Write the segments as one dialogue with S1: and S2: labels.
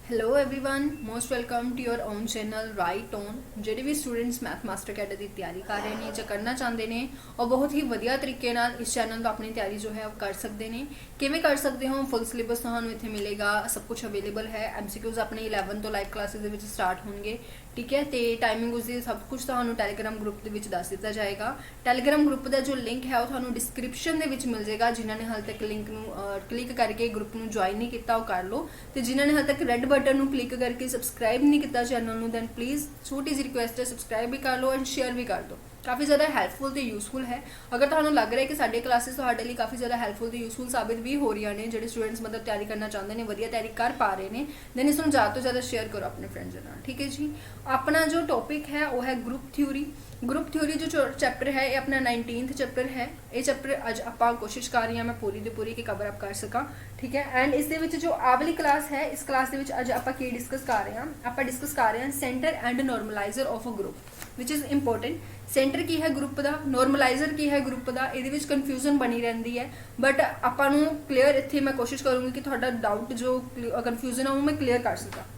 S1: Hello everyone most welcome to your own channel right on. ਜਿਹੜੇ ਵੀ students math master cadre ਦੀ ਤਿਆਰੀ ਕਰ ਰਹੇ ਨੇ ਜਾਂ ਕਰਨਾ ਚਾਹੁੰਦੇ ਨੇ ਉਹ ਬਹੁਤ ਹੀ ਵਧੀਆ ਤਰੀਕੇ ਨਾਲ ਇਸ ਚੈਨਲ ਤੋਂ ਆਪਣੀ ਤਿਆਰੀ ਜੋ ਹੈ ਉਹ ਕਰ ਸਕਦੇ ਨੇ। ਕਿਵੇਂ ਕਰ ਸਕਦੇ ਹੋ? ਫੁੱਲ ਸਿਲੇਬਸ ਤੁਹਾਨੂੰ ਇੱਥੇ ਮਿਲੇਗਾ, ਸਭ ਕੁਝ ਅਵੇਲੇਬਲ ਹੈ। ਐਮਸੀਕਿਊਜ਼ ਆਪਣੇ 11 ਤੋਂ ਲਾਈਵ ਕਲਾਸਿਸ ਦੇ ਵਿੱਚ ਸਟਾਰਟ ਹੋਣਗੇ, ਠੀਕ ਹੈ। ਤੇ ਟਾਈਮਿੰਗ ਉਸਦੀ ਸਭ ਕੁਝ ਤੁਹਾਨੂੰ ਟੈਲੀਗ੍ਰਾਮ ਗਰੁੱਪ ਦੇ ਵਿੱਚ ਦੱਸ ਦਿੱਤਾ ਜਾਏਗਾ। ਟੈਲੀਗ੍ਰਾਮ ਗਰੁੱਪ ਦਾ ਜੋ ਲਿੰਕ ਹੈ ਉਹ ਤੁਹਾਨੂੰ ਡਿਸਕ੍ਰਿਪਸ਼ਨ ਦੇ ਵਿੱਚ ਮਿਲ ਜਾਏਗਾ। ਜਿਨ੍ਹਾਂ ਨੇ ਹਾਲੇ ਤੱਕ ਲਿੰਕ ਨੂੰ ਕਲਿੱਕ ਕਰਕੇ ਗਰੁੱਪ ਨੂੰ ਜੁਆਇਨ ਨਹੀਂ ਕੀਤਾ ਉਹ ਕਰ ਲਓ, ਤੇ ਜਿਨ੍ਹਾਂ ਨੇ ਹਾਲੇ ਤੱਕ ਰੈੱਡ ਬਟਨ ਨੂੰ ਕਲਿੱਕ ਕਰਕੇ ਸਬਸਕ੍ਰਾਈਬ ਨਹੀਂ ਕੀਤਾ ਚੈਨਲ ਨੂੰ, ਦੈਨ ਪਲੀਜ਼ ਛੋਟੀ ਜਿਹੀ ਰਿਕੁਐਸਟ ਹੈ, ਸਬਸਕ੍ਰਾਈਬ ਵੀ ਕਰ ਲਓ ਐਂਡ ਸ਼ੇਅਰ ਵੀ ਕਰ ਦਿਓ। ਕਾਫੀ ਜ਼ਿਆਦਾ ਹੈਲਪਫੁਲ ਤੇ ਯੂਸਫੁਲ ਹੈ। ਅਗਰ ਤੁਹਾਨੂੰ ਲੱਗ ਰਿਹਾ ਕਿ ਸਾਡੀ ਕਲਾਸਿਸ ਤੁਹਾਡੇ ਲਈ ਕਾਫੀ ਜ਼ਿਆਦਾ ਹੈਲਪਫੁਲ ਤੇ ਯੂਸਫੁਲ ਸਾਬਿਤ ਵੀ ਹੋ ਰਹੀਆਂ ਨੇ, ਜਿਹੜੇ ਸਟੂਡੈਂਟਸ ਮਤਲਬ ਤਿਆਰੀ ਕਰਨਾ ਚਾਹੁੰਦੇ ਨੇ, ਵਧੀਆ ਤਿਆਰੀ ਕਰ ਪਾ ਰਹੇ ਨੇ, ਦੈਨ ਇਸ ਨੂੰ ਜ਼ਿਆਦਾ ਤੋਂ ਜ਼ਿਆਦਾ ਸ਼ੇਅਰ ਕਰੋ ਆਪਣੇ ਫਰੈਂਡਸ ਦੇ ਨਾਲ, ਠੀਕ ਹੈ ਜੀ। ਆਪਣਾ ਜੋ ਟੌਪਿਕ ਹੈ ਉਹ ਹੈ ਗਰੁੱਪ ਥਿਊਰੀ। ਗਰੁੱਪ ਥਿਊਰੀ ਜੋ ਚੈप्टर है ये अपना 19th चैप्टर है। ये चैप्टर अज आप कोशिश कर रही हैं मैं पूरी दी पूरी कि कवर अप कर सका, ठीक है। एंड इस जो आ वाली क्लास है, इस क्लास के अज आप डिस्कस कर रहे हैं, आप डिस्कस कर रहे हैं centre and normaliser of a group which is important. Centre की है ग्रुप का, नॉर्मलाइजर की है ग्रुप का, ये कन्फ्यूजन बनी रहती है, बट आपू क्लीयर इतने मैं कोशिश करूँगी कि थोड़ा डाउट जो कन्फ्यूजन है वो मैं क्लीयर कर सका,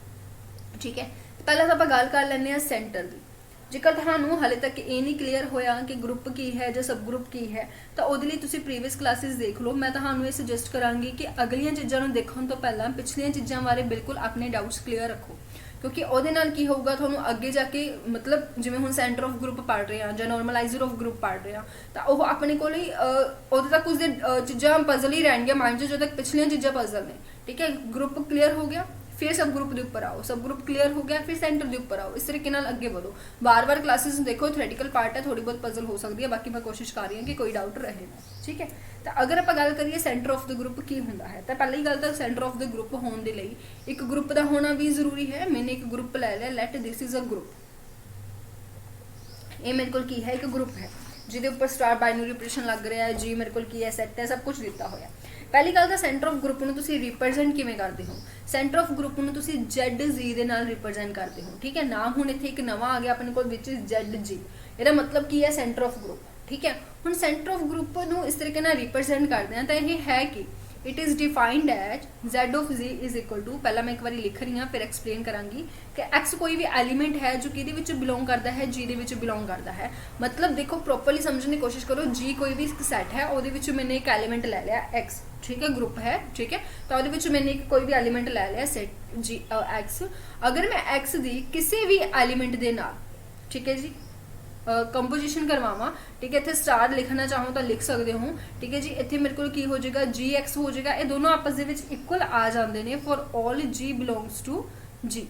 S1: ठीक है। पहले तो आप गल कर लें सेंटर की। जेकर ਤੁਹਾਨੂੰ ਹਾਲੇ ਤੱਕ ਇਹ ਨਹੀਂ ਕਲੀਅਰ ਹੋਇਆ ਕਿ ਗਰੁੱਪ ਕੀ ਹੈ ਜਾਂ ਸਬ ਗਰੁੱਪ ਕੀ ਹੈ, ਤਾਂ ਉਹਦੇ ਲਈ ਤੁਸੀਂ ਪ੍ਰੀਵੀਅਸ ਕਲਾਸਿਸ ਦੇਖ ਲਓ। ਮੈਂ ਤੁਹਾਨੂੰ ਇਹ ਸੁਜੈਸਟ ਕਰਾਂਗੀ ਕਿ ਅਗਲੀਆਂ ਚੀਜ਼ਾਂ ਨੂੰ ਦੇਖਣ ਤੋਂ ਪਹਿਲਾਂ ਪਿਛਲੀਆਂ ਚੀਜ਼ਾਂ ਬਾਰੇ ਬਿਲਕੁਲ ਆਪਣੇ ਡਾਊਟਸ ਕਲੀਅਰ ਰੱਖੋ, ਕਿਉਂਕਿ ਉਹਦੇ ਨਾਲ ਕੀ ਹੋਊਗਾ, ਤੁਹਾਨੂੰ ਅੱਗੇ ਜਾ ਕੇ ਮਤਲਬ ਜਿਵੇਂ ਹੁਣ ਸੈਂਟਰ ਆਫ ਗਰੁੱਪ ਪੜ੍ਹ ਰਹੇ ਆ ਜਾਂ ਨੋਰਮਲਾਈਜ਼ਰ ਆਫ ਗਰੁੱਪ ਪੜ੍ਹ ਰਹੇ ਆ, ਤਾਂ ਉਹ ਆਪਣੇ ਕੋਲ ਹੀ ਉਦੋਂ ਤੱਕ ਉਸਦੇ ਚੀਜ਼ਾਂ ਪਜ਼ਲ ਹੀ ਰਹਿਣਗੀਆਂ ਮਾਈਂਡ 'ਚ, ਜਦੋਂ ਤੱਕ ਪਿਛਲੀਆਂ ਚੀਜ਼ਾਂ ਪਜ਼ਲ ਨੇ, ਠੀਕ ਹੈ। ਗਰੁੱਪ ਕਲੀਅਰ ਹੋ ਗਿਆ, फिर सब ग्रुप के उपर आओ, सब ग्रुप क्लीयर हो गया, फिर सेंटर के उपर आओ। इस तरीके नाल अगे बढ़ो। बार बार क्लासेस देखो, थ्योरेटिकल पार्ट है, थोड़ी बहुत पजल हो सकती है, बाकी मैं कोशिश कर रही हूँ कि कोई डाउट रहे ना, ठीक है। तो अगर आप गल करिए सेंटर ऑफ द ग्रुप की होंदा है, तो पहली गल तो सेंटर ऑफ द ग्रुप होने के लिए एक ग्रुप का होना भी जरूरी है। मैंने एक ग्रुप लै लिया, let this is a group. ये मेरे को की है, एक ग्रुप है जिहदे उपर स्टार बाइनरी ऑपरेशन लग रहा है जी, मेरे को की है सैट है, सब कुछ दिता होया। पहली गल तो सेंटर ऑफ ग्रुप ਨੂੰ ਤੁਸੀਂ ਰਿਪਰੈਜ਼ੈਂਟ ਕਿਵੇਂ ਕਰਦੇ ਹੋ? ਸੈਂਟਰ ਆਫ ਗਰੁੱਪ ਨੂੰ ਤੁਸੀਂ ZG ਦੇ ਨਾਲ ਰਿਪਰੈਜ਼ੈਂਟ ਕਰਦੇ ਹੋ, ਠੀਕ ਹੈ। ਨਾਮ ਹੁਣ ਇੱਥੇ ਇੱਕ ਨਵਾਂ ਆ ਗਿਆ ਆਪਣੇ ਕੋਲ ਵਿੱਚ ZG। ਇਹਦਾ ਮਤਲਬ ਕੀ ਹੈ? ਸੈਂਟਰ ਆਫ ਗਰੁੱਪ, ਠੀਕ ਹੈ। ਹੁਣ ਸੈਂਟਰ ਆਫ ਗਰੁੱਪ ਨੂੰ ਇਸ ਤਰੀਕੇ ਨਾਲ ਰਿਪਰੈਜ਼ੈਂਟ ਕਰਦੇ ਆ ਤਾਂ ਇਹ ਹੈ ਕਿ it is defined as Z of Z is equal to, पहला मैं एक बार लिख रही हाँ फिर एक्सप्लेन करांगी कि X कोई भी एलीमेंट है जो कि बिलोंग करता है G दे बिलोंग करता है। मतलब देखो प्रॉपरली समझने की कोशिश करो। G कोई भी सैट है, वो मैंने एक एलीमेंट ले लिया X, ठीक है, ग्रुप है, ठीक है। तो वो मैंने एक कोई भी एलीमेंट ले लिया सेट G X। अगर मैं X दी किसी भी एलीमेंट के नाल, ठीक है जी, कंपोजिशन करवावा, ठीक है, इतने स्टार लिखना चाहो तो लिख सकते हो, ठीक है जी। इतने मेरे को की हो जाएगा GX हो जाएगा, ये दोनों आपस दे विच इक्वल आ जाते हैं for all G belongs to G,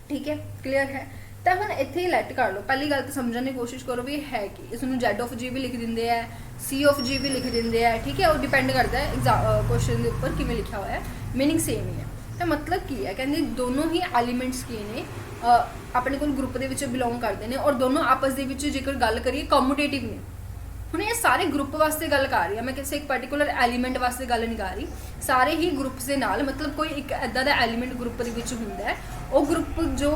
S1: ठीक है, क्लीयर है। तो हम इतने ही लैट कर लो। पहली गल तो समझने की कोशिश करो भी है कि इसमें Z ऑफ G भी लिख देंगे है, C ऑफ G भी लिख देंगे है, ठीक है। और डिपेंड करता है क्वेश्चन के उपर किमें लिखा हुआ है, मीनिंग सेम ही है। तो मतलब की है, कहते दोनों ही एलीमेंट्स की ने अपने को ग्रुप के बिलोंग करते हैं और दोनों आपस के जेकर गल करिए कम्यूटेटिव ने। हुण ये सारे ग्रुप वास्ते गल कर रही है, मैं किसी एक पर्टिकुलर एलीमेंट वास्ते गल नहीं कर रही, सारे ही ग्रुप्स के नाल। मतलब कोई एक इदा का एलीमेंट ग्रुप के होंदा है, वो ग्रुप जो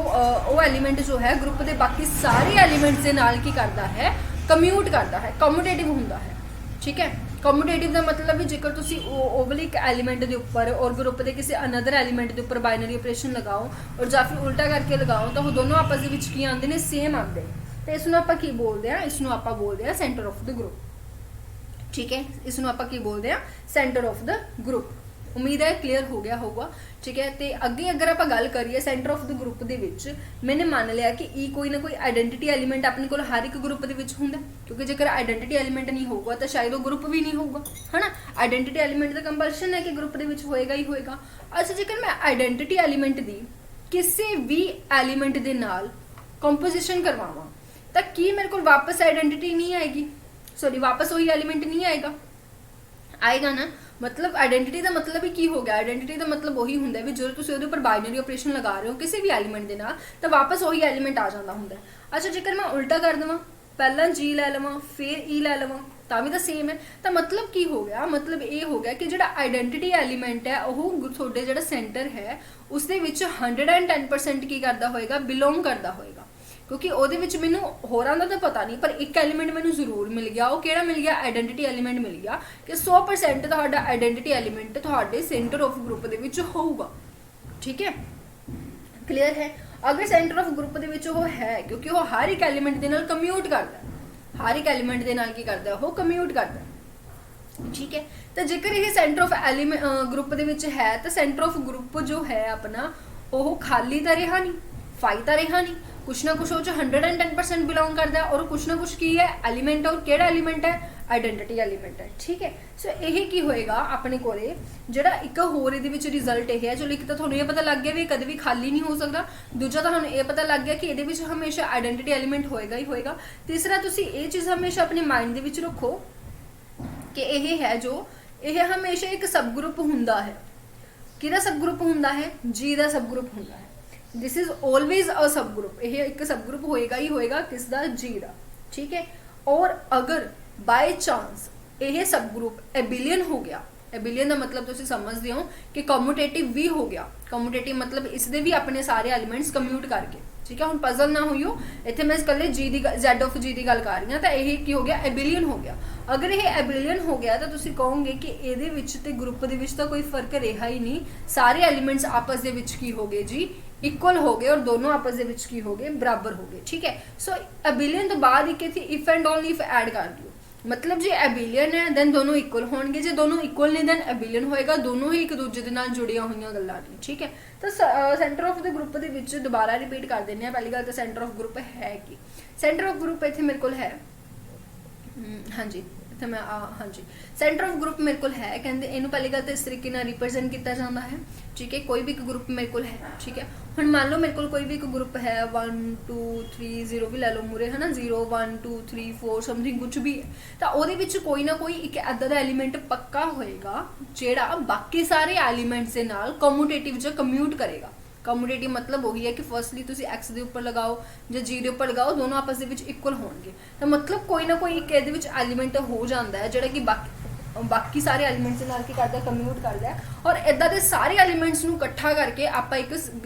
S1: वो एलीमेंट जो है ग्रुप के बाकी सारे एलीमेंट्स के नाल की करता है, कम्यूट करता है, कम्यूटेटिव होंदा है, ठीक है। कम्यूटेटिव का मतलब भी जेकर तुसी ओवली एक एलीमेंट के उपर और ग्रुप के किसी अनदर एलीमेंट के उपर बाइनरी ऑपरेशन लगाओ और या फिर उल्टा करके लगाओ, तो वो दोनों आपस के आते हैं सेम आते हैं। तो इसनों आपां की बोलते हैं? इसनों आपां बोलते हैं सेंटर ऑफ द ग्रुप, ठीक है। इसनों आपां की बोलते हैं? Centre of the group. उम्मीद है क्लीयर हो गया होगा, ठीक है। तो अगे अगर आप गल करिए सेंटर ऑफ द ग्रुप के विच, मैंने मान लिया कि ई कोई ना कोई आइडेंटिटी एलीमेंट अपने को हर एक ग्रुप के विच हुंदा, क्योंकि जेकर आइडेंटिटी एलीमेंट नहीं होगा तो शायद वो ग्रुप भी नहीं होगा, है ना। आइडेंटिटी एलीमेंट का कंपल्शन है कि ग्रुप के विच होएगा ही होएगा। अच्छा, जेकर मैं आइडेंटिटी एलीमेंट दी किसी भी एलीमेंट के नाल कंपोजिशन करवावां तो की मेरे को वापस आइडेंटिटी नहीं आएगी, सॉरी वापस वही एलीमेंट नहीं आएगा, आएगा ना। मतलब आइडेंटिटी का मतलब ही की हो गया? आइडेंटिटी का मतलब वही होंगे भी जो तुम वो बाइनरी ऑपरेशन लगा रहे हो किसी भी एलीमेंट के नाल, तो वापस वही एलीमेंट आ जाता होंगे। अच्छा, जेकर मैं उल्टा कर देवां, पहला G लै लवां फिर E लै लवां, तो भी तो सेम है। तो मतलब की हो गया? मतलब ये हो गया कि जो आइडेंटिटी एलीमेंट है वह थोड़े जो सेंटर है उसके 110% की करता होएगा, बिलोंग करता होएगा, क्योंकि ਉਹਦੇ ਵਿੱਚ ਮੈਨੂੰ ਹੋਰਾਂ ਦਾ ਤਾਂ ਪਤਾ ਨਹੀਂ, ਪਰ ਇੱਕ ਐਲੀਮੈਂਟ ਮੈਨੂੰ ਜ਼ਰੂਰ ਮਿਲ ਗਿਆ। ਉਹ ਕਿਹੜਾ ਮਿਲ ਗਿਆ? ਆਇਡੈਂਟੀਟੀ ਐਲੀਮੈਂਟ ਮਿਲ ਗਿਆ ਕਿ 100% ਤੁਹਾਡਾ ਆਇਡੈਂਟੀਟੀ ਐਲੀਮੈਂਟ ਤੁਹਾਡੇ ਸੈਂਟਰ ਆਫ ਗਰੁੱਪ ਦੇ ਵਿੱਚ ਹੋਊਗਾ, ठीक है, क्लियर है। अगर सेंटर ऑफ ग्रुप ਦੇ ਵਿੱਚ ਉਹ ਹੈ, ਕਿਉਂਕਿ ਉਹ ਹਰ ਇੱਕ ਐਲੀਮੈਂਟ ਦੇ ਨਾਲ ਕਮਿਊਟ ਕਰਦਾ ਹੈ, ਹਰ ਇੱਕ ਐਲੀਮੈਂਟ ਦੇ ਨਾਲ ਕੀ ਕਰਦਾ ਹੈ, ਉਹ ਕਮਿਊਟ ਕਰਦਾ ਹੈ, ਠੀਕ ਹੈ। ਤਾਂ ਜੇਕਰ ਇਹ ਸੈਂਟਰ ਆਫ ਗਰੁੱਪ ਦੇ ਵਿੱਚ ਹੈ ਤਾਂ ਸੈਂਟਰ ਆਫ ਗਰੁੱਪ ਜੋ ਹੈ ਆਪਣਾ ਉਹ ਖਾਲੀ ਤਾਂ ਰਿਹਾ ਨਹੀਂ, ਫਾਈ ਤਾਂ ਰਿਹਾ ਨਹੀਂ, ਕੁਛ ਨਾ ਕੁਛ ਉਹ 'ਚ 110% ਬਿਲੋਂਗ ਕਰਦਾ ਹੈ, ਔਰ ਕੁਛ ਨਾ ਕੁਛ ਕੀ ਹੈ ਐਲੀਮੈਂਟ, ਔਰ ਕਿਹੜਾ ਐਲੀਮੈਂਟ ਹੈ, ਆਈਡੈਂਟੀਟੀ ਐਲੀਮੈਂਟ ਹੈ, ਠੀਕ ਹੈ। ਸੋ ਇਹ ਕੀ ਹੋਏਗਾ ਆਪਣੇ ਕੋਲੇ ਜਿਹੜਾ ਇੱਕ ਹੋਰ ਇਹਦੇ ਵਿੱਚ ਰਿਜ਼ਲਟ ਇਹ ਹੈ, ਚਲੋ ਇੱਕ ਤਾਂ ਤੁਹਾਨੂੰ ਇਹ ਪਤਾ ਲੱਗ ਗਿਆ ਵੀ ਕਦੇ ਵੀ ਖਾਲੀ ਨਹੀਂ ਹੋ ਸਕਦਾ, ਦੂਜਾ ਤੁਹਾਨੂੰ ਇਹ ਪਤਾ ਲੱਗ ਗਿਆ ਕਿ ਇਹਦੇ ਵਿੱਚ ਹਮੇਸ਼ਾ ਆਈਡੈਂਟੀਟੀ ਐਲੀਮੈਂਟ ਹੋਏਗਾ ਹੀ ਹੋਏਗਾ, ਤੀਸਰਾ ਤੁਸੀਂ ਇਹ ਚੀਜ਼ ਹਮੇਸ਼ਾ ਆਪਣੇ ਮਾਈਂਡ ਦੇ ਵਿੱਚ ਰੱਖੋ ਕਿ ਇਹ ਹੈ ਜੋ ਇਹ ਹਮੇਸ਼ਾ ਇੱਕ ਸਬ ਗਰੁੱਪ ਹੁੰਦਾ ਹੈ। ਕਿਹਦਾ ਸਬ ਗਰੁੱਪ ਹੁੰਦਾ ਹੈ, ਜੀ ਦਾ ਸਬ ਗਰੁੱਪ ਹੁੰਦਾ ਹੈ। This is always a subgroup, ਇਹ ਇੱਕ ਸਬ ਗਰੁੱਪ ਹੋਏਗਾ ਹੀ ਹੋਏਗਾ, ਕਿਸ ਦਾ, ਜੀ ਦਾ, ਠੀਕ ਹੈ। ਔਰ ਅਗਰ ਬਾਈ ਚਾਂਸ ਇਹ ਸਬ ਗਰੁੱਪ ਐਬਿਲੀਅਨ ਹੋ ਗਿਆ, ਐਬਿਲੀਅਨ ਦਾ ਮਤਲਬ ਤੁਸੀਂ ਸਮਝਦੇ ਹੋ ਕਿ ਕਮਿਊਟੇਟਿਵ ਵੀ ਹੋ ਗਿਆ, ਕਮਿਊਟੇਟਿਵ ਮਤਲਬ ਇਸ ਦੇ ਵੀ ਆਪਣੇ ਸਾਰੇ ਐਲੀਮੈਂਟਸ ਕਮਿਊਟ ਕਰਕੇ, ਠੀਕ ਹੈ। ਹੁਣ ਪਜ਼ਲ ਨਾ ਹੋਈਓ, ਇੱਥੇ ਮੈਂ ਇਕੱਲੇ ਜੀ ਦੀ ਜ਼ੈਡ ਆਫ ਜੀ ਦੀ ਗੱਲ ਕਰ ਰਹੀ ਹਾਂ, ਤਾਂ ਇਹ ਕੀ ਹੋ ਗਿਆ, ਐਬਿਲੀਅਨ ਹੋ ਗਿਆ। ਅਗਰ ਇਹ ਐਬਿਲੀਅਨ ਹੋ ਗਿਆ ਤਾਂ ਤੁਸੀਂ ਕਹੋਗੇ ਕਿ ਇਹਦੇ ਵਿੱਚ ਤੇ ਗਰੁੱਪ ਦੇ ਵਿੱਚ ਤਾਂ ਕੋਈ ਫਰਕ ਰਿਹਾ ਹੀ ਨਹੀਂ, ਸਾਰੇ ਐਲੀਮੈਂਟਸ ਆਪਸ ਦੇ ਵਿੱਚ ਕੀ ਹੋ ਗਏ ਜੀ, ਇਕੁਅਲ ਹੋ ਗਏ, ਔਰ ਦੋਨੋਂ ਆਪਸ ਦੇ ਵਿੱਚ ਕੀ ਹੋ ਗਏ, ਬਰਾਬਰ ਹੋ ਗਏ, ਠੀਕ ਹੈ। ਸੋ ਐਬਿਲੀਅਨ ਤੋਂ ਬਾਅਦ ਇੱਕ ਇੱਥੇ if and only if add ਕਰ ਦਿਓ, मतलब जे एबिलियन है दैन दोनों इक्वल होंगे, जे दोनों इक्वल नहीं दैन एबिलियन होएगा, दोनों ही एक दूजे के नाल जुड़िया हुई गल्लां ने, ठीक है। तो सेंटर ऑफ द ग्रुप दे विच दोबारा रिपीट कर देने हैं। पहली गल तो सेंटर ऑफ ग्रुप है कि सेंटर ऑफ ग्रुप इत्थे मेरे कोल है, हाँ जी इत्थे मैं हाँ जी सेंटर ऑफ ग्रुप मेरे कोल है, कहंदे इहनूं पहली गल तो इस तरीके नाल रिप्रेजेंट किया जाता है, ठीक है। कोई भी एक ग्रुप मेरे कोल है, ठीक है। हुण मान लो मेरे कोल कोई भी एक ग्रुप है 1 2 3 0 भी लै लो मूरे है ना, 0 1 2 3 4 समथिंग कुछ भी है, तो ਉਹਦੇ ਵਿੱਚ ਕੋਈ ਨਾ ਕੋਈ ਇੱਕ ਐਦਾਂ ਦਾ ਐਲੀਮੈਂਟ ਪੱਕਾ ਹੋਏਗਾ ਜਿਹੜਾ ਬਾਕੀ ਸਾਰੇ ਐਲੀਮੈਂਟਸ ਦੇ ਨਾਲ ਕਮਿਊਟੇਟਿਵ ਜਾਂ ਕਮਿਊਟ ਕਰੇਗਾ। ਕਮਿਊਟੇਟਿਵ मतलब वही है कि फर्स्टली तुसी x ਦੇ ਉੱਪਰ ਲਗਾਓ ਜਾਂ g ਦੇ ਉੱਪਰ ਲਗਾਓ, ਦੋਨੋਂ ਆਪਸ ਦੇ ਵਿੱਚ ਇਕੁਅਲ ਹੋਣਗੇ, ਤਾਂ ਮਤਲਬ ਕੋਈ ਨਾ ਕੋਈ ਇੱਕ ਇਹਦੇ ਵਿੱਚ ਐਲੀਮੈਂਟ ਹੋ ਜਾਂਦਾ ਹੈ ਜਿਹੜਾ ਕਿ ਬਾਕੀ ਸਾਰੇ ਐਲੀਮੈਂਟਸ ਦੇ ਨਾਲ ਕੀ ਕਰਦਾ, ਕਮਿਊਟ ਕਰਦਾ ਹੈ। ਔਰ ਇਦਾਂ ਦੇ ਸਾਰੇ ਐਲੀਮੈਂਟਸ ਨੂੰ ਇਕੱਠਾ ਕਰਕੇ ਆਪਾਂ ਇੱਕ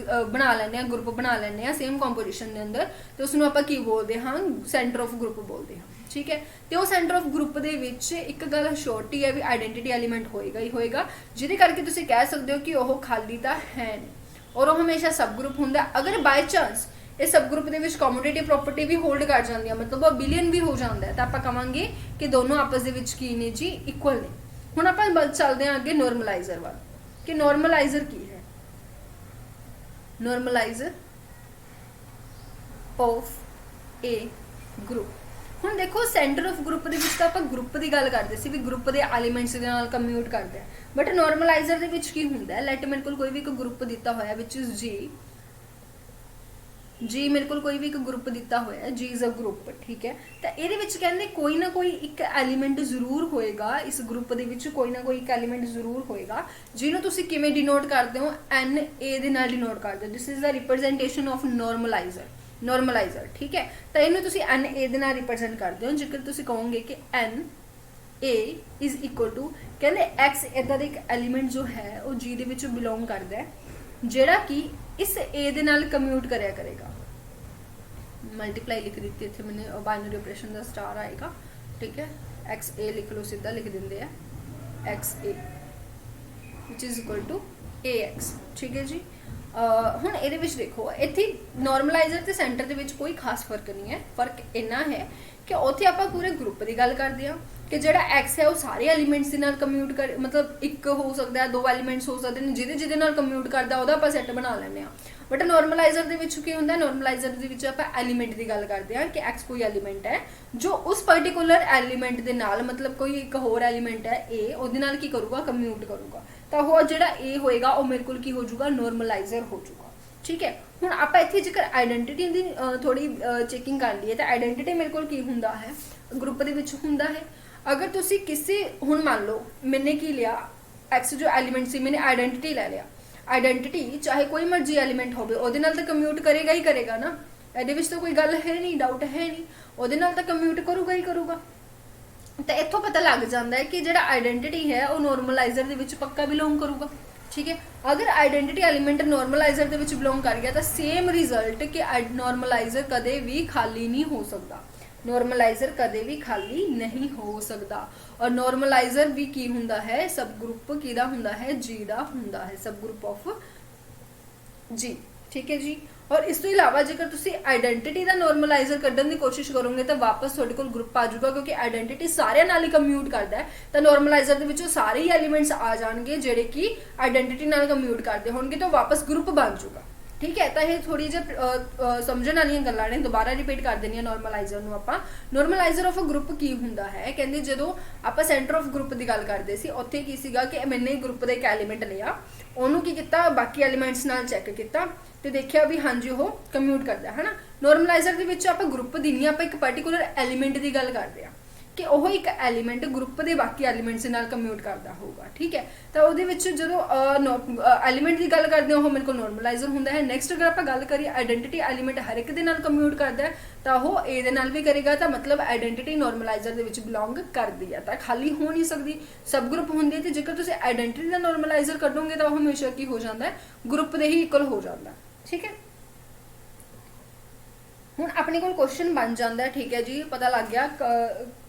S1: ਬਣਾ ਲੈਂਦੇ ਹਾਂ, ਗਰੁੱਪ ਬਣਾ ਲੈਂਦੇ ਹਾਂ ਸੇਮ ਕੰਪੋਜੀਸ਼ਨ ਦੇ ਅੰਦਰ, ਤੇ ਉਸ ਨੂੰ ਆਪਾਂ ਕੀ ਬੋਲਦੇ ਹਾਂ, ਸੈਂਟਰ ਆਫ ਗਰੁੱਪ ਬੋਲਦੇ ਹਾਂ, ਠੀਕ ਹੈ। ਤੇ ਉਹ ਸੈਂਟਰ ਆਫ ਗਰੁੱਪ ਦੇ ਵਿੱਚ ਇੱਕ ਗੱਲ ਸ਼ੋਰਟੀ ਹੈ ਵੀ ਆਈਡੈਂਟੀਟੀ ਐਲੀਮੈਂਟ ਹੋਏਗਾ ਹੀ ਹੋਏਗਾ, ਜਿਹਦੇ ਕਰਕੇ ਤੁਸੀਂ ਕਹਿ ਸਕਦੇ ਹੋ ਕਿ ਉਹ ਖਾਲੀ ਤਾਂ ਹੈ ਨਹੀਂ, ਔਰ ਉਹ ਹਮੇਸ਼ਾ ਸਬ ਗਰੁੱਪ ਹੁੰਦਾ। ਅਗਰ ਬਾਈ ਚਾਂਸ ਇਹ ਸਬ ਗਰੁੱਪ ਦੇ ਵਿੱਚ ਕਮਿਊਟੇਟਿਵ ਪ੍ਰੋਪਰਟੀ ਵੀ ਹੋਲਡ ਕਰ ਜਾਂਦੀ ਹੈ, ਮਤਲਬ ਉਹ ਬਿਲੀਅਨ ਵੀ ਹੋ ਜਾਂਦਾ ਹੈ, ਤਾਂ ਆਪਾਂ ਕਵਾਂਗੇ ਕਿ ਦੋਨੋਂ ਆਪਸ ਦੇ ਵਿੱਚ ਕੀ ਨੇ ਜੀ, ਇਕੁਅਲ ਨੇ। ਹੁਣ ਆਪਾਂ ਚੱਲਦੇ ਹਾਂ ਅੱਗੇ ਨੋਰਮਲਾਈਜ਼ਰ ਵੱਲ, ਕਿ ਨੋਰਮਲਾਈਜ਼ਰ ਕੀ ਹੈ। ਨੋਰਮਲਾਈਜ਼ਰ ਆਫ ਏ ਗਰੁੱਪ। ਹੁਣ ਦੇਖੋ ਸੈਂਟਰ ਆਫ ਗਰੁੱਪ ਦੇ ਵਿੱਚ ਤਾਂ ਆਪਾਂ ਗਰੁੱਪ ਦੀ ਗੱਲ ਕਰਦੇ ਸੀ ਵੀ ਗਰੁੱਪ ਦੇ ਐਲੀਮੈਂਟਸ ਦੇ ਨਾਲ ਕਮਿਊਟ ਕਰਦੇ ਆ, ਬਟ ਨੋਰਮਲਾਈਜ਼ਰ ਦੇ ਵਿੱਚ ਕੀ ਹੁੰਦਾ ਹੈ, ਲੈਟ ਮੇਰੇ ਕੋਲ ਕੋਈ ਵੀ ਇੱਕ ਗਰੁੱਪ ਦਿੱਤਾ ਹੋਇਆ ਵਿਚ ਇਜ਼ ਜੀ ਮੇਰੇ ਕੋਲ ਕੋਈ ਵੀ ਇੱਕ ਗਰੁੱਪ ਦਿੱਤਾ ਹੋਇਆ, ਜੀ ਇਜ਼ ਅ ਗਰੁੱਪ, ਠੀਕ ਹੈ। ਤਾਂ ਇਹਦੇ ਵਿੱਚ ਕਹਿੰਦੇ ਕੋਈ ਨਾ ਕੋਈ ਇੱਕ ਐਲੀਮੈਂਟ ਜ਼ਰੂਰ ਹੋਏਗਾ, ਇਸ ਗਰੁੱਪ ਦੇ ਵਿੱਚ ਕੋਈ ਨਾ ਕੋਈ ਇੱਕ ਐਲੀਮੈਂਟ ਜ਼ਰੂਰ ਹੋਏਗਾ ਜਿਹਨੂੰ ਤੁਸੀਂ ਕਿਵੇਂ ਡਿਨੋਟ ਕਰਦੇ ਹੋ, ਐਨ ਏ ਦੇ ਨਾਲ ਡਿਨੋਟ ਕਰਦੇ ਹੋ। This is the representation of normalizer, ਠੀਕ ਹੈ। ਤਾਂ ਇਹਨੂੰ ਤੁਸੀਂ ਐਨ ਏ ਦੇ ਨਾਲ ਰਿਪਰੈਜ਼ੈਂਟ ਕਰਦੇ ਹੋ। ਜੇਕਰ ਤੁਸੀਂ ਕਹੋਗੇ ਕਿ ਐਨ ਏ ਇਜ਼ ਇਕੁਅਲ ਟੂ, ਕਹਿੰਦੇ ਐਕਸ ਇੱਦਾਂ ਦਾ ਇੱਕ ਐਲੀਮੈਂਟ ਜੋ ਹੈ ਉਹ ਜੀ ਦੇ ਵਿੱਚ ਬਿਲੋਂਗ ਕਰਦਾ ਹੈ, ਜਿਹੜਾ ਕਿ ਇਸ ਏ ਦੇ ਨਾਲ ਕਮਿਊਟ ਕਰਿਆ ਕਰੇਗਾ। ਮਲਟੀਪਲਾਈ ਲਿਖ ਦਿੱਤੀ ਇੱਥੇ ਮੈंने, ਬਾਈਨਰੀ ਆਪਰੇਸ਼ਨ ਦਾ ਸਟਾਰ ਆਏਗਾ, ਠੀਕ ਹੈ। ਐਕਸ ਏ ਲਿਖ ਲਓ, ਸਿੱਧਾ ਲਿਖ ਦਿੰਦੇ ਆ ਐਕਸ ਏ ਵਿਚ is equal to a x, ਠੀਕ ਹੈ ਜੀ। ਹੁਣ ਇਹਦੇ ਵਿੱਚ ਦੇਖੋ ਇੱਥੇ ਨੋਰਮਲਾਈਜ਼ਰ ਤੇ ਸੈਂਟਰ ਦੇ ਵਿੱਚ ਕੋਈ ਖਾਸ ਫਰਕ ਨਹੀਂ ਹੈ। ਫਰਕ ਇੰਨਾ ਹੈ ਕਿ ਉੱਥੇ ਆਪਾਂ ਪੂਰੇ ਗਰੁੱਪ ਦੀ ਗੱਲ ਕਰਦੇ ਹਾਂ ਕਿ ਜਿਹੜਾ ਐਕਸ ਹੈ ਉਹ ਸਾਰੇ ਐਲੀਮੈਂਟਸ ਦੇ ਨਾਲ ਕਮਿਊਟ ਕਰ, ਮਤਲਬ ਇੱਕ ਹੋ ਸਕਦਾ ਹੈ, 2 ਐਲੀਮੈਂਟਸ ਹੋ ਸਕਦੇ ਨੇ, ਜਿਹਦੇ ਨਾਲ ਕਮਿਊਟ ਕਰਦਾ ਉਹਦਾ ਆਪਾਂ ਸੈੱਟ ਬਣਾ ਲੈਂਦੇ ਹਾਂ। ਬਟ ਨੋਰਮਲਾਈਜ਼ਰ ਦੇ ਵਿੱਚ ਕੀ ਹੁੰਦਾ, ਨੋਰਮਲਾਈਜ਼ਰ ਦੇ ਵਿੱਚ ਆਪਾਂ ਐਲੀਮੈਂਟ ਦੀ ਗੱਲ ਕਰਦੇ ਹਾਂ ਕਿ ਐਕਸ ਕੋਈ ਐਲੀਮੈਂਟ ਹੈ ਜੋ ਉਸ ਪਰਟੀਕੂਲਰ ਐਲੀਮੈਂਟ ਦੇ ਨਾਲ, ਮਤਲਬ ਕੋਈ ਇੱਕ ਹੋਰ ਐਲੀਮੈਂਟ ਹੈ ਏ, ਉਹਦੇ ਨਾਲ ਕੀ ਕਰੂਗਾ, ਕਮਿਊਟ ਕਰੂਗਾ, ਤਾਂ ਉਹ ਜਿਹੜਾ ਏ ਹੋਏਗਾ ਉਹ ਮੇਰੇ ਕੋਲ ਕੀ ਹੋ ਜਾਊਗਾ, ਨੋਰਮਲਾਈਜ਼ਰ ਹੋ ਜਾਊਗਾ, ਠੀਕ ਹੈ। ਹੁਣ ਆਪਾਂ ਇੱਥੇ ਜੇਕਰ ਆਈਡੈਂਟੀਟੀ ਦੀ ਥੋੜੀ ਚੈਕਿੰਗ ਕਰ ਲਈਏ ਤਾਂ ਆਈਡੈਂਟੀਟੀ ਮੇਰੇ ਕੋਲ ਕੀ ਹੁੰਦਾ ਹੈ, ਗਰੁੱਪ ਦੇ ਵਿੱਚ ਹੁੰਦਾ ਹੈ। ਅਗਰ ਤੁਸੀਂ ਕਿਸੇ, ਹੁਣ ਮੰਨ ਲਓ ਮੈਨੇ ਕੀ ਲਿਆ, ਐਕਸ ਜੋ ਐਲੀਮੈਂਟ ਸੀ ਮੈਨੇ ਆਈਡੈਂਟਿਟੀ ਲੈ ਲਿਆ, ਆਈਡੈਂਟਿਟੀ ਚਾਹੇ ਕੋਈ ਮਰਜ਼ੀ ਐਲੀਮੈਂਟ ਹੋਵੇ ਉਹਦੇ ਨਾਲ ਤਾਂ ਕਮਿਊਟ ਕਰੇਗਾ ਹੀ ਕਰੇਗਾ ਨਾ, ਇਹਦੇ ਵਿੱਚ ਤਾਂ ਕੋਈ ਗੱਲ ਹੈ ਨਹੀਂ, ਡਾਊਟ ਹੈ ਨਹੀਂ, ਉਹਦੇ ਨਾਲ ਤਾਂ ਕਮਿਊਟ ਕਰੂਗਾ ਹੀ ਕਰੂਗਾ। ਤਾਂ ਇੱਥੋਂ ਪਤਾ ਲੱਗ ਜਾਂਦਾ ਹੈ ਕਿ ਜਿਹੜਾ ਆਈਡੈਂਟਿਟੀ ਹੈ ਉਹ ਨੋਰਮਲਾਈਜ਼ਰ ਦੇ ਵਿੱਚ ਪੱਕਾ ਬਿਲੋਂਗ ਕਰੂਗਾ, ਠੀਕ ਹੈ। ਅਗਰ ਆਈਡੈਂਟਿਟੀ ਐਲੀਮੈਂਟ ਨੋਰਮਲਾਈਜ਼ਰ ਦੇ ਵਿੱਚ ਬਿਲੋਂਗ ਕਰ ਗਿਆ ਤਾਂ ਸੇਮ ਰਿਜ਼ਲਟ ਕਿ ਨੋਰਮਲਾਈਜ਼ਰ ਕਦੇ ਵੀ ਖਾਲੀ ਨਹੀਂ ਹੋ ਸਕਦਾ, ਨੋਰਮਲਾਈਜ਼ਰ ਕਦੇ ਵੀ ਖਾਲੀ ਨਹੀਂ ਹੋ ਸਕਦਾ। ਔਰ ਨੋਰਮਲਾਈਜ਼ਰ ਵੀ ਕੀ ਹੁੰਦਾ ਹੈ, ਸਬ ਗਰੁੱਪ ਕਿਹਦਾ ਹੁੰਦਾ ਹੈ, ਜੀ ਦਾ ਹੁੰਦਾ ਹੈ, ਸਬ ਗਰੁੱਪ ਆਫ जी ठीक है जी। और इस ਤੋਂ ਇਲਾਵਾ ਜੇਕਰ ਤੁਸੀਂ ਆਇਡੈਂਟੀਟੀ ਦਾ ਨੋਰਮਲਾਈਜ਼ਰ ਕੱਢਣ ਦੀ ਕੋਸ਼ਿਸ਼ ਕਰੋਗੇ ਤਾਂ ਵਾਪਸ ਤੁਹਾਡੇ ਕੋਲ ਗਰੁੱਪ ਆ ਜਾਊਗਾ, ਕਿਉਂਕਿ ਆਇਡੈਂਟੀਟੀ ਸਾਰਿਆਂ ਨਾਲ ਹੀ ਕਮਿਊਟ ਕਰਦਾ ਹੈ। ਤਾਂ ਨੋਰਮਲਾਈਜ਼ਰ ਦੇ ਵਿੱਚੋਂ ਸਾਰੇ ਹੀ ਐਲੀਮੈਂਟਸ ਆ ਜਾਣਗੇ ਜਿਹੜੇ ਕਿ ਆਇਡੈਂਟੀਟੀ ਨਾਲ ਕਮਿਊਟ ਕਰਦੇ ਹੋਣਗੇ, ਤਾਂ ਵਾਪਸ ਗਰੁੱਪ ਬਣ ਜਾਊਗਾ। ਠੀਕ ਹੈ, ਤਾਂ ਇਹ ਥੋੜੀ ਜਿਹੀ ਸਮਝਣ ਵਾਲੀਆਂ ਗੱਲਾਂ ਨੇ, ਦੁਬਾਰਾ ਰਿਪੀਟ ਕਰ ਦਿੰਦੀ ਹਾਂ। ਨੋਰਮਲਾਈਜ਼ਰ ਨੂੰ ਆਪਾਂ, ਨੋਰਮਲਾਈਜ਼ਰ ਆਫ ਅ ਗਰੁੱਪ ਕੀ ਹੁੰਦਾ ਹੈ, ਕਹਿੰਦੇ ਜਦੋਂ ਆਪਾਂ ਸੈਂਟਰ ਆਫ ਗਰੁੱਪ ਦੀ ਗੱਲ ਕਰਦੇ ਸੀ ਉੱਥੇ ਕੀ ਸੀਗਾ ਕਿ ਮੈਨੇ ਗਰੁੱਪ ਦਾ ਇੱਕ ਐਲੀਮੈਂਟ ਲਿਆ, ਉਹਨੂੰ ਕੀ ਕੀਤਾ ਬਾਕੀ ਐਲੀਮੈਂਟਸ ਨਾਲ ਚੈੱਕ ਕੀਤਾ ਤੇ ਦੇਖਿਆ ਵੀ ਹਾਂਜੀ ਉਹ ਕਮਿਊਟ ਕਰਦਾ ਹੈ ਨਾ। ਨੋਰਮਲਾਈਜ਼ਰ ਦੇ ਵਿੱਚ ਆਪਾਂ ਗਰੁੱਪ ਦੀ ਨਹੀਂ, ਆਪਾਂ ਇੱਕ ਪਾਰਟਿਕੂਲਰ ਐਲੀਮੈਂਟ ਦੀ ਗੱਲ ਕਰਦੇ ਆ ਕਿ ਉਹ ਇੱਕ ਐਲੀਮੈਂਟ ਗਰੁੱਪ ਦੇ ਬਾਕੀ ਐਲੀਮੈਂਟਸ ਨਾਲ ਕਮਿਊਟ ਕਰਦਾ ਹੋਊਗਾ। ਠੀਕ ਹੈ, ਤਾਂ ਉਹਦੇ ਵਿੱਚ ਜਦੋਂ ਐਲੀਮੈਂਟ ਦੀ ਗੱਲ ਕਰਦੇ ਹਾਂ ਉਹ ਮੇਰੇ ਕੋਲ ਨੋਰਮਲਾਈਜ਼ਰ ਹੁੰਦਾ ਹੈ। ਨੈਕਸਟ ਅਗਰ ਆਪਾਂ ਗੱਲ ਕਰੀਏ ਆਇਡੈਂਟੀਟੀ ਐਲੀਮੈਂਟ ਹਰ ਇੱਕ ਦੇ ਨਾਲ ਕਮਿਊਟ ਕਰਦਾ ਹੈ ਤਾਂ ਉਹ ਏ ਦੇ ਨਾਲ ਵੀ ਕਰੇਗਾ, ਤਾਂ ਮਤਲਬ ਆਇਡੈਂਟੀਟੀ ਨੋਰਮਲਾਈਜ਼ਰ ਦੇ ਵਿੱਚ ਬਿਲੋਂਗ ਕਰਦੀ ਹੈ, ਤਾਂ ਖਾਲੀ ਹੋ ਨਹੀਂ ਸਕਦੀ, ਸਬ ਗਰੁੱਪ ਹੁੰਦੀ ਹੈ। ਤੇ ਜੇਕਰ ਤੁਸੀਂ ਆਇਡੈਂਟੀਟੀ ਦਾ ਨੋਰਮਲਾਈਜ਼ਰ ਕੱਢੋਗੇ ਤਾਂ ਉਹ ਹਮੇਸ਼ਾ ਕੀ ਹੋ ਜਾਂਦਾ ਹੈ, ਗਰੁੱਪ ਦੇ ਹੀ ਇਕੁਅਲ ਹੋ ਜਾਂਦਾ। ਠੀਕ ਹੈ, ਹੁਣ ਆਪਣੇ ਕੋਲ ਕੁਐਸਚਨ ਬਣ ਜਾਂਦਾ ਹੈ। ਠੀਕ ਹੈ ਜੀ, ਪਤਾ ਲੱਗ ਗਿਆ,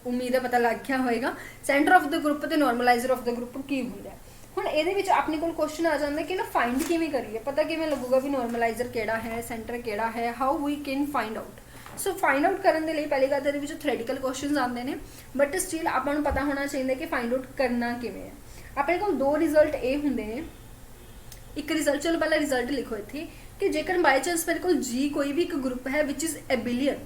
S1: ਉਮੀਦ ਹੈ ਪਤਾ ਲੱਗ ਗਿਆ ਹੋਏਗਾ ਸੈਂਟਰ ਆਫ ਦ ਗਰੁੱਪ ਤੇ ਨੋਰਮਲਾਈਜ਼ਰ ਆਫ ਦ ਗਰੁੱਪ ਕੀ ਹੁੰਦਾ ਹੈ। ਹੁਣ ਇਹਦੇ ਵਿੱਚ ਆਪਣੇ ਕੋਲ ਕੁਐਸਚਨ ਆ ਜਾਂਦਾ ਕਿ ਨਾ ਫਾਈਂਡ ਕਿਵੇਂ ਕਰੀਏ, ਪਤਾ ਕਿਵੇਂ ਲੱਗੂਗਾ ਵੀ ਨੋਰਮਲਾਈਜ਼ਰ ਕਿਹੜਾ ਹੈ, ਸੈਂਟਰ ਕਿਹੜਾ ਹੈ, how we can find out. So find out ਕਰਨ ਦੇ ਲਈ ਪਹਿਲੀ ਗੱਲ ਤਾਂ ਇਹਦੇ ਵਿੱਚ ਥਿਓਰੈਟੀਕਲ ਕੁਐਸਚਨਸ ਆਉਂਦੇ ਨੇ, ਬਟ ਸਟਿਲ ਆਪਾਂ ਨੂੰ ਪਤਾ ਹੋਣਾ ਚਾਹੀਦਾ ਕਿ ਫਾਈਂਡ ਆਊਟ ਕਰਨਾ ਕਿਵੇਂ ਹੈ। ਆਪਣੇ ਕੋਲ ਦੋ ਰਿਜ਼ਲਟ ਇਹ ਹੁੰਦੇ ਨੇ, ਇੱਕ ਰਿਜ਼ਲਟ, ਚਲੋ ਪਹਿਲਾਂ ਰਿਜ਼ਲਟ ਲਿਖੋ ਇੱਥੇ ਕਿ ਜੇਕਰ ਬਾਈ ਚਾਂਸ ਮੇਰੇ ਕੋਲ ਜੀ ਕੋਈ ਵੀ ਇੱਕ ਗਰੁੱਪ ਹੈ ਵਿਚ ਇਜ਼ ਐਬਿਲੀਅਨ।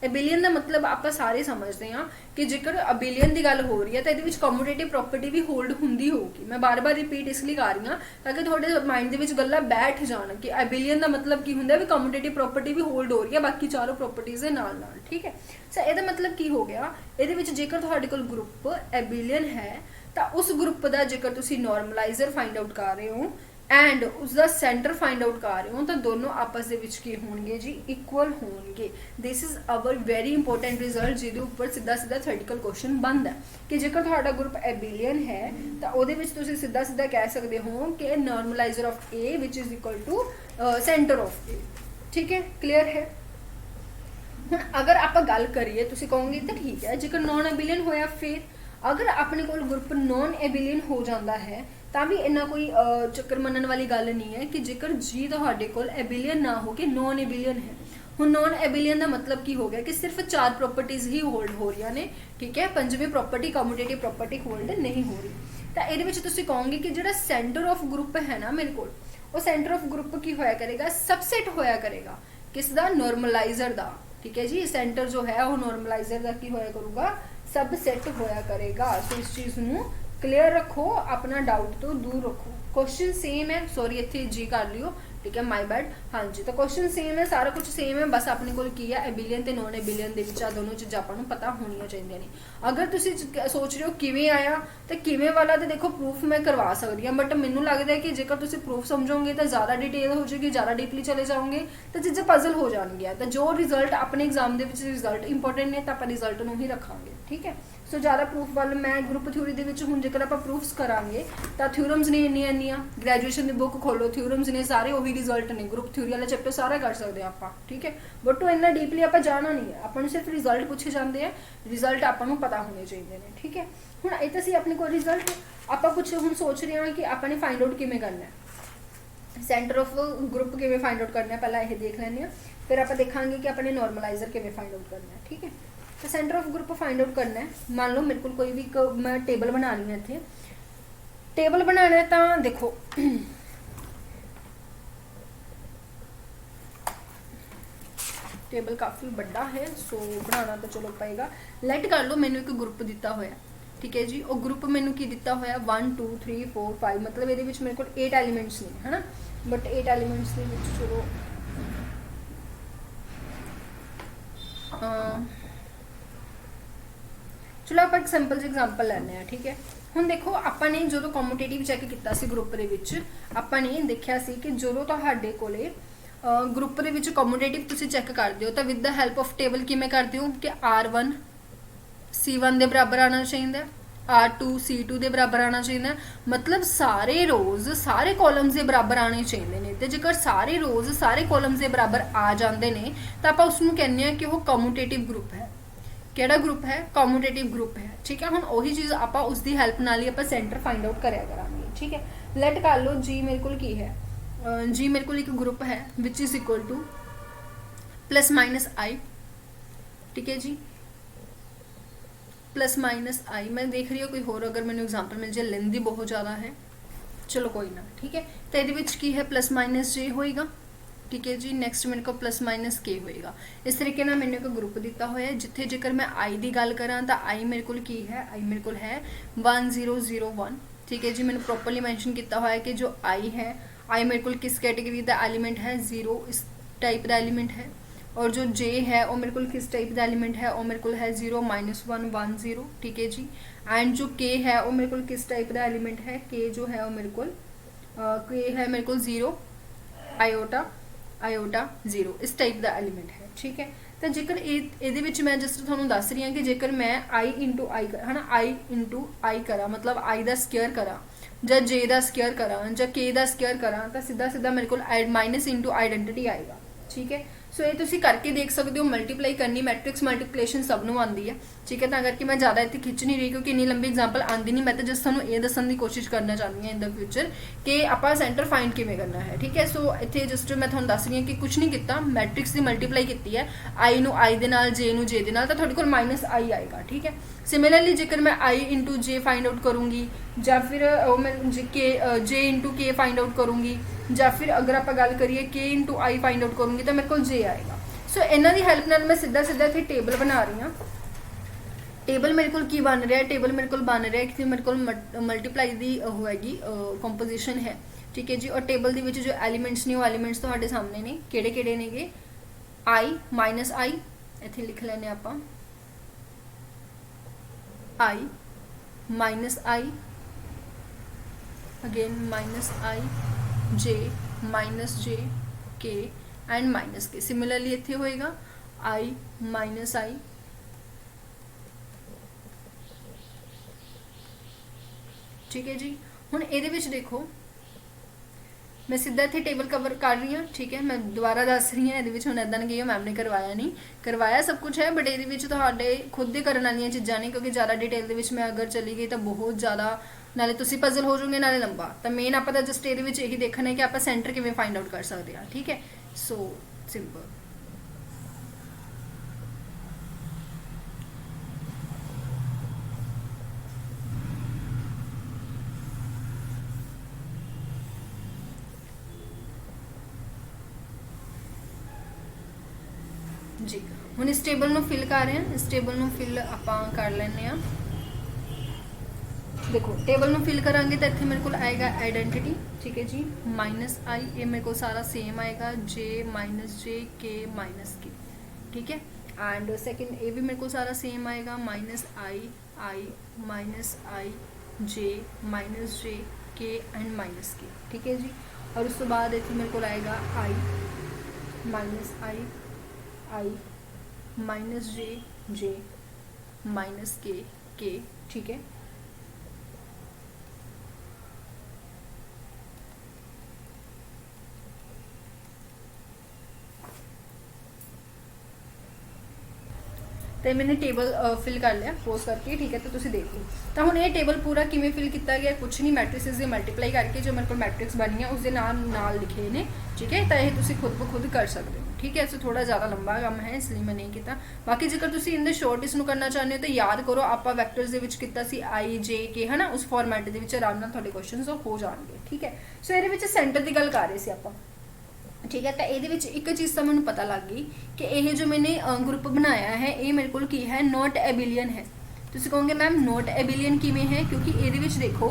S1: ਐਬਿਲੀਅਨ ਦਾ ਮਤਲਬ ਆਪਾਂ ਸਾਰੇ ਸਮਝਦੇ ਹਾਂ ਕਿ ਜੇਕਰ ਐਬਿਲੀਅਨ ਦੀ ਗੱਲ ਹੋ ਰਹੀ ਹੈ ਤਾਂ ਇਹਦੇ ਵਿੱਚ ਕਮਿਊਟੇਟਿਵ ਪ੍ਰੋਪਰਟੀ ਵੀ ਹੋਲਡ ਹੁੰਦੀ ਹੋਊਗੀ। ਮੈਂ ਬਾਰ-ਬਾਰ ਰਿਪੀਟ ਇਸ ਲਈ ਕਰ ਰਹੀ ਹਾਂ ਤਾਂ ਕਿ ਤੁਹਾਡੇ ਮਾਈਂਡ ਦੇ ਵਿੱਚ ਗੱਲਾਂ ਬੈਠ ਜਾਣ ਕਿ ਐਬਿਲੀਅਨ ਦਾ ਮਤਲਬ ਕੀ ਹੁੰਦਾ ਵੀ ਕਮਿਊਟੇਟਿਵ ਪ੍ਰੋਪਰਟੀ ਵੀ ਹੋਲਡ ਹੋ ਰਹੀ ਹੈ ਬਾਕੀ ਚਾਰੋਂ ਪ੍ਰੋਪਰਟੀਜ਼ ਦੇ ਨਾਲ। ਠੀਕ ਹੈ, ਸੋ ਇਹਦਾ ਮਤਲਬ ਕੀ ਹੋ ਗਿਆ, ਇਹਦੇ ਵਿੱਚ ਜੇਕਰ ਤੁਹਾਡੇ ਕੋਲ ਗਰੁੱਪ ਐਬਿਲੀਅਨ ਹੈ ਤਾਂ ਉਸ ਗਰੁੱਪ ਦਾ ਜੇਕਰ ਤੁਸੀਂ ਨੋਰਮਲਾਈਜ਼ਰ ਫਾਈਂਡ ਆਊਟ ਕਰ ਰਹੇ ਹੋ ਐਂਡ ਉਸਦਾ ਸੈਂਟਰ ਫਾਈਂਡ ਆਊਟ ਕਰ ਰਹੇ ਹੋ ਤਾਂ ਦੋਨੋਂ ਆਪਸ ਦੇ ਵਿੱਚ ਕੀ ਹੋਣਗੇ ਜੀ, ਇਕੁਅਲ ਹੋਣਗੇ। This is our very important result ਜਿਹਦੇ ਉੱਪਰ ਸਿੱਧਾ ਥਿਓਰੈਟੀਕਲ ਕੁਐਸਚਨ ਬਣਦਾ ਕਿ ਜੇਕਰ ਤੁਹਾਡਾ ਗਰੁੱਪ ਐਬਿਲੀਅਨ ਹੈ ਤਾਂ ਉਹਦੇ ਵਿੱਚ ਤੁਸੀਂ ਸਿੱਧਾ ਕਹਿ ਸਕਦੇ ਹੋ ਕਿ ਨੋਰਮਲਾਈਜ਼ਰ ਆਫ A ਵਿਚ is equal to centre of A। ਠੀਕ ਹੈ, ਕਲੀਅਰ ਹੈ। ਹੁਣ ਅਗਰ ਆਪਾਂ ਗੱਲ ਕਰੀਏ, ਤੁਸੀਂ ਕਹੋਗੇ ਤਾਂ ਠੀਕ ਹੈ ਜੇਕਰ ਨੌਨ ਐਬਿਲੀਅਨ ਹੋਇਆ, ਫਿਰ ਅਗਰ ਆਪਣੇ ਕੋਲ ਗਰੁੱਪ ਨੌਨ ਐਬਿਲੀਅਨ ਹੋ ਜਾਂਦਾ ਹੈ ਤਾਂ ਵੀ ਇੰਨਾ ਕੋਈ ਚੱਕਰ ਮੰਨਣ ਵਾਲੀ ਗੱਲ ਨਹੀਂ ਹੈ ਕਿ ਜੇਕਰ ਜੀ ਤੁਹਾਡੇ ਕੋਲ ਐਬਿਲੀਅਨ ਨਾ ਹੋ ਕੇ ਨੌਨ ਐਬਿਲੀਅਨ ਹੈ। ਹੁਣ ਨੌਨ ਐਬਿਲੀਅਨ ਦਾ ਮਤਲਬ ਕੀ ਹੋ ਗਿਆ ਕਿ ਸਿਰਫ 4 ਪ੍ਰੋਪਰਟੀਜ਼ ਹੀ ਹੋਲਡ ਹੋ ਰਹੀਆਂ ਨੇ। ਠੀਕ ਹੈ, ਪੰਜਵੀਂ ਪ੍ਰੋਪਰਟੀ ਕਮਿਊਟੇਟਿਵ ਪ੍ਰੋਪਰਟੀ ਹੋਲਡ ਨਹੀਂ ਹੋ ਰਹੀ। ਤਾਂ ਇਹਦੇ ਵਿੱਚ ਤੁਸੀਂ ਕਹੋਗੇ ਕਿ ਜਿਹੜਾ ਸੈਂਟਰ ਆਫ ਗਰੁੱਪ ਹੈ ਨਾ ਮੇਰੇ ਕੋਲ, ਉਹ ਸੈਂਟਰ ਆਫ ਗਰੁੱਪ ਕੀ ਹੋਇਆ ਕਰੇਗਾ, ਸਬਸੈਟ ਹੋਇਆ ਕਰੇਗਾ ਕਿਸ ਦਾ, ਨੋਰਮਲਾਈਜ਼ਰ ਦਾ। ਠੀਕ ਹੈ ਜੀ, ਸੈਂਟਰ ਜੋ ਹੈ ਉਹ ਨੋਰਮਲਾਈਜ਼ਰ ਦਾ ਕੀ ਹੋਇਆ ਕਰੂਗਾ, सबसेट होया करेगा। सो इस चीज नू क्लियर रखो, अपना डाउट तो दूर रखो। क्वेश्चन सेम है, सॉरी इत्थे जी कर लियो, ठीक है, माय बैड। हाँ जी, तो क्वेश्चन सेम है, सारा कुछ सेम है, बस अपने को की है एबिलियन ते नॉन एबिलियन दे विच आ दोनों चीज़ां आपां नूं पता होणीआं चाहीदियां ने। अगर तुसीं सोच रहे हो किवें आया तो किवें वाला तो देखो प्रूफ मैं करवा सकदी हां, बट मैनूं लगदा है कि जेकर तुसीं प्रूफ समझोगे तो ज़्यादा डिटेल हो जाएगी, ज़्यादा डीपली चले जाओगे तो चीज़ां पजल हो जाएंगियां। तो जो रिजल्ट अपने exam they which result important ने तो आपां रिजल्ट नूं ही रखांगे, ठीक है। सो ज़्यादा प्रूफ वाल मैं ग्रुप थ्योरी दे विच हुण जेकर आपां प्रूफ्स करांगे तो थ्योरम्स ने इन्नियां ग्रैजुएशन की बुक खोलो, थ्योरम्स ने सारे वही रिजल्ट ने, ग्रुप थ्योरी वाला चैप्टर सारा कर सकते हैं आप, ठीक है। बट इन्ना डीपली आप जाना नहीं है, आपको सिर्फ रिजल्ट पूछे जाते हैं, रिजल्ट आपको पता होने चाहिए ने, ठीक है। हुण ये तो सी अपने को रिजल्ट आप कुछ हुण सोच रहे हैं कि आपने फाइंड आउट किवें करना है, सेंटर ऑफ ग्रुप किवें फाइंड आउट करना है, पहला ये देख लैंदे हैं, फिर आप देखांगे कि अपने नॉर्मलाइजर किवें फाइंड आउट करना है, ठीक है। तो centre of group find out करना है, मान लो मेरे को कोई भी मैं टेबल बना रही हूँ, इत्थे टेबल बनाना है तो देखो टेबल काफ़ी बड़ा है, सो बनाना तो चलो पएगा। लेट कर लो मैंने एक ग्रुप दिता होया, ठीक है जी, और ग्रुप मैंने की दिता होया 1 2 3 4 5, मतलब ये मेरे को 8 एलीमेंट्स ने, है ना, बट 8 एलीमेंट्स के चलो चलो आप एक सिंपल जी एग्जाम्पल लैने हैं, ठीक है। हुण देखो आपने जो कॉम्पिटेटिव चैक किया सी ग्रुप दे विच, आपने देखा सी कि जो तुहाडे कोले ग्रुप दे विच कॉम्पिटेटिव तुसीं चैक करदे हो तो with the help of table किवें करदे हो कि R1 C1 के बराबर आना चाहिए, R2 C2 के बराबर आना चाहिए, मतलब सारे रोज़ सारे कॉलम्स के बराबर आने चाहिए ने। तो जेकर सारे रोज़ सारे कॉलम्स के बराबर आ जाते हैं तो आप उसनूं कहने हैं कि वह कॉम्पिटेटिव ग्रुप है। केड़ा ग्रुप है, कॉम्पिटेटिव ग्रुप है, ठीक है। हुण ओही चीज़ आप उसकी हेल्प नाल ही आप सेंटर फाइंड आउट करया करांगे, ठीक है। लेट कर लो जी मेरे को की है जी मेरे को एक ग्रुप है which is equal to plus minus i, ठीक है जी, प्लस माइनस आई। मैं देख रही हूँ कोई होर अगर मैंने एग्जाम्पल मिल जाए, लेंदी बहुत ज़्यादा है, चलो कोई ना, ठीक है। तो ये की है प्लस माइनस जे होएगा, ठीक है जी। नैक्सट मेरे को प्लस माइनस के होएगा। इस तरीके ना मैंने एक ग्रुप दिता हुआ है जिथे जेकर मैं आई की गल करा तो आई मेरे को की है, आई मेरे को है 1001, ठीक है जी। मैंने प्रॉपरली मैंशन किया हुआ है कि जो आई है, आई मेरे को किस कैटेगरी का एलीमेंट है, 0 इस टाइप का एलीमेंट है। और जो जे है वो मेरे को किस टाइप का एलीमेंट है, वो मेरे को है 0 -1 1 0, ठीक है जी। एंड जो के है वो मेरे को किस टाइप का एलीमेंट है, के जो है वो मेरे को के है मेरे को 0 आयोटा आयोटा 0 इस टाइप का एलीमेंट है, ठीक है। तो जेकर ये मैं जस्ट थोड़ा दस रही हाँ कि जेकर मैं आई इंटू आई है ना, आई इंटू आई करा मतलब आई का स्केयर करा ਜਾਂ जे का स्केयर करा ਜਾਂ के का स्केयर करा तो सीधा सीधा मेरे को माइनस इंटू आइडेंटिटी आएगा, ठीक है। सो ये तुम करके देख सकते हो, मल्टीप्लाई करनी मैट्रिक्स मल्टीप्लिकेशन सबनों आती है, ठीक है। तो करके मैं ज़्यादा इतने खिंच नहीं रही क्योंकि इन्नी लंबी एग्जाम्पल आती नहीं। मैं तो जस्ट थोड़ा ये दसन की कोशिश करना चाहती हूँ इन द फ्यूचर कि आप सेंटर फाइंड किमें करना है, ठीक है। सो इतने जस्ट मैं थोड़ा दस रही हूँ कि कुछ नहीं किया, मैट्रिक्स की मल्टीप्लाई की है, आई नू आई दे नाल, जे नू जे दे नाल, तो थोड़े को माइनस आई आएगा, ठीक है। सिमिलरली जेकर मैं आई इंटू जे फाइंड आउट करूँगी या फिर मैं जे इंटू के फाइंड आउट करूँगी या फिर अगर आप गल करिए के इंटू आई फाइंड आउट करूँगी तो मेरे को जे आएगा। सो इन्हों की हैल्प नाल मैं सीधा सीधा इतने टेबल बना रही हूँ। टेबल मेरे को की बन रहा है, टेबल मेरे को बन रहा है कि मेरे को मल्टीप्लाई की होएगी कंपोजिशन है, ठीक है जी। और टेबल के जो एलीमेंट्स ने वो एलीमेंट्स तो सामने ने किहड़े किहड़े ने, आई माइनस आई इत्थे लिख लेने आप, i minus i again minus i, j minus j, k and minus के। सिमिलरली इत्थे होएगा आई माइनस आई, ठीक है जी। हुण इहदे विच देखो मैं सीधा इत्थे टेबल कवर कर रही हूँ, ठीक है। मैं दोबारा दस रही हूँ, ये इदा नहीं कि मैम ने करवाया नहीं, करवाया सब कुछ है, बट ये खुद ही करने वाली चीज़ा ने, क्योंकि ज़्यादा डिटेल के मैं अगर चली गई तो बहुत ज़्यादा नाले तुसी पजल हो जाओगे नाले लंबा। तो मेन आप जस्ट ये यही देखना है कि आप सेंटर किवें फाइंड आउट कर सकते हैं, ठीक है। सो सिंपल जी। हुण इस टेबल में फिल कर रहे हैं, इस टेबल में फिल आप कर लें। देखो टेबल में फिल करांगे तो इतने मेरे को आएगा आइडेंटिटी, ठीक है जी, माइनस आई, ये मेरे को सारा सेम आएगा, जे माइनस जे, के माइनस के, ठीक है। एंड सेकंड ये भी मेरे को सारा सेम आएगा, minus I I minus i, j minus j, k and minus के, ठीक है जी। और उस तो बाद इतने मेरे को आएगा आई माइनस आई आई माइनस जे जे माइनस के, ठीक है। तो मैंने टेबल फिल कर लिया पोज करके, ठीक है। तो तुम देख लो तो हम ये टेबल पूरा किमें फिल किया गया, कुछ नहीं, मैट्रिक्स की मल्टीप्लाई करके जो मेरे को मैट्रिक्स बनी है उसके नाल लिखे ने, ठीक है। तो यह तुम खुद ब खुद कर सकते हो, ठीक है। सो थोड़ा ज़्यादा लंबा काम है इसलिए मैं नहीं किया। बाकी जेकर तुम इन शॉर्ट इसनों करना चाहते हो तो याद करो आप वैक्टर्स के आई जे के है ना, उस फॉर्मैट के आराम नाल थोड़े क्वेश्चन हो जाएंगे, ठीक है। सो ये सेंटर की गल कर रहे थे आप, ठीक है। तो ये एक चीज़ तो मैं पता लग गई कि यह जो मैंने ग्रुप बनाया है ये मेरे को की है नॉट एबिलियन है। तुम कहोगे मैम नॉट एबिलियन किमें है, क्योंकि ये देखो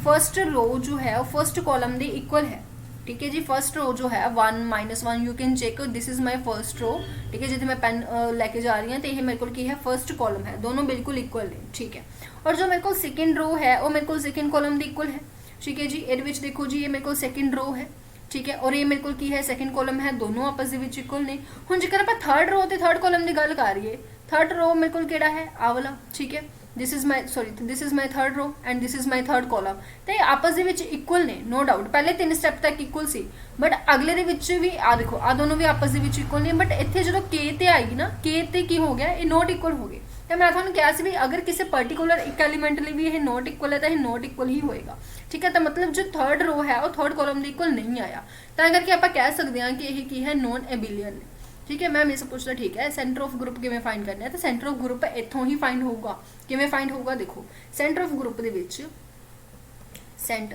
S1: फर्स्ट रो जो है वो फर्स्ट कॉलम के इक्वल है, ठीक है जी। फर्स्ट रो जो है 1 -1 you can check, this is my first row, ठीक है। जितने मैं पेन लेके जा रही हूँ तो ये मेरे को की है फर्स्ट कॉलम है, दोनों बिल्कुल इक्वल है, ठीक है। और जो मेरे को सेकेंड रो है वो मेरे को सेकेंड कॉलम के इक्वल है, ठीक है जी। ये देखो जी ये मेरे को सेकेंड रो है, ठीक है। और ये मेरे को की है सेकेंड कॉलम है, दोनों आपस के इक्वल ने। हुण जेकर आप थर्ड रो तो थर्ड कॉलम की गल कर रही है, थर्ड रो मेरे को केड़ा है आ वाला, ठीक है। This is my third row and this is my third column. तो ये आपस के इक्वल ने, नो डाउट। पहले 3 स्टैप तक इक्वल सी, बट अगले भी आ देखो आ दोनों भी आपस के इक्वल ने, बट इतने जो के ते आएगी ना, के ते की हो गया ये नॉट इक्वल हो गए, ਤੇ ਮੈਂ ਤੁਹਾਨੂੰ ਕਿਹਾ ਸੀ ਵੀ ਅਗਰ ਕਿਸੇ ਪਾਰਟਿਕੂਲਰ ਇੱਕ ਐਲੀਮੈਂਟ ਲਈ ਵੀ ਇਹ ਨੋਟ ਇਕੁਅਲ ਹੈ ਤਾਂ ਇਹ ਨੋਟ ਇਕੁਅਲ ਹੀ ਹੋਏਗਾ, ਠੀਕ ਹੈ। ਤਾਂ ਮਤਲਬ ਜੋ ਥਰਡ ਰੋ ਹੈ ਉਹ ਥਰਡ ਕਾਲਮ ਦੇ ਇਕੁਅਲ ਨਹੀਂ ਆਇਆ, ਤਾਂ ਕਰਕੇ ਆਪਾਂ ਕਹਿ ਸਕਦੇ ਹਾਂ ਕਿ ਇਹ ਕੀ ਹੈ, ਨੋਨ ਐਬੀਲੀਅਨ ਨੇ, ਠੀਕ ਹੈ। ਮੈਮ ਇਹ ਸਭ ਪੁੱਛਦਾ ਠੀਕ ਹੈ, ਸੈਂਟਰ ਆਫ ਗਰੁੱਪ ਕਿਵੇਂ ਫਾਈਂਡ ਕਰਨਾ ਹੈ? ਤਾਂ ਸੈਂਟਰ ਆਫ ਗਰੁੱਪ ਇੱਥੋਂ ਹੀ ਫਾਈਂਡ ਹੋਊਗਾ। ਕਿਵੇਂ ਫਾਈਂਡ ਹੋਊਗਾ? ਦੇਖੋ ਸੈਂਟਰ ਆਫ ਗਰੁੱਪ ਦੇ ਵਿੱਚ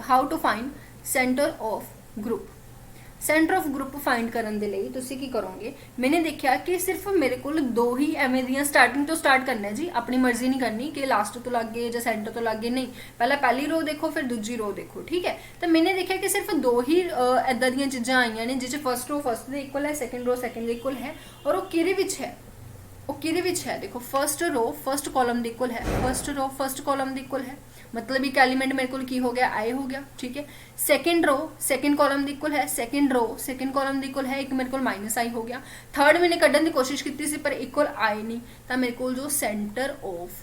S1: how to find centre of group. Centre of group find ਕਰਨ ਦੇ ਲਈ ਤੁਸੀਂ ਕੀ ਕਰੋਗੇ, ਮੈंने ਦੇਖਿਆ ਕਿ ਸਿਰਫ ਮੇਰੇ ਕੋਲ ਦੋ ਹੀ ਐਵੇਂ ਦੀਆਂ ਸਟਾਰਟਿੰਗ ਤੋਂ ਸਟਾਰਟ ਕਰਨਾ ਹੈ ਜੀ, ਆਪਣੀ ਮਰਜ਼ੀ ਨਹੀਂ ਕਰਨੀ ਕਿ ਲਾਸਟ ਤੋਂ ਲੱਗੇ ਜਾਂ ਸੈਂਟਰ ਤੋਂ ਲੱਗੇ, ਨਹੀਂ, ਪਹਿਲਾਂ ਪਹਿਲੀ ਰੋ ਦੇਖੋ ਫਿਰ ਦੂਜੀ ਰੋ ਦੇਖੋ, ਠੀਕ ਹੈ। ਤਾਂ मैंने ਦੇਖਿਆ ਕਿ ਸਿਰਫ ਦੋ ਹੀ ਇੱਦਾਂ ਦੀਆਂ ਚੀਜ਼ਾਂ ਆਈਆਂ ਨੇ ਜਿਹ 'ਚ ਫਸਟ ਰੋ ਫਸਟ ਦੇ ਇਕੁਅਲ ਹੈ, ਸੈਕੰਡ ਰੋ ਸੈਕੰਡ ਦੇ ਇਕੁਅਲ ਹੈ, ਔਰ ਉਹ ਕਿਹਦੇ ਵਿੱਚ ਹੈ, ਉਹ ਕਿਹਦੇ ਵਿੱਚ ਹੈ? ਦੇਖੋ ਫਸਟ ਰੋ ਫਸਟ ਕਾਲਮ ਦੇ ਇਕੁਅਲ ਹੈ, ਫਸਟ ਰੋ ਫਸਟ ਕਾਲਮ ਦੇ ਇਕੁਅਲ ਹੈ, मतलब एक एलिमेंट मेरे को की हो गया, आई हो गया, ठीक है। सेकंड रो सेकंड कॉलम दी इक्वल है, सेकंड रो सेकंड कॉलम दी इक्वल है, एक मेरे को माइनस आई हो गया। थर्ड मैंने कढ़न की कोशिश की थी पर इक्वल आई नहीं, तो मेरे को जो सेंटर ऑफ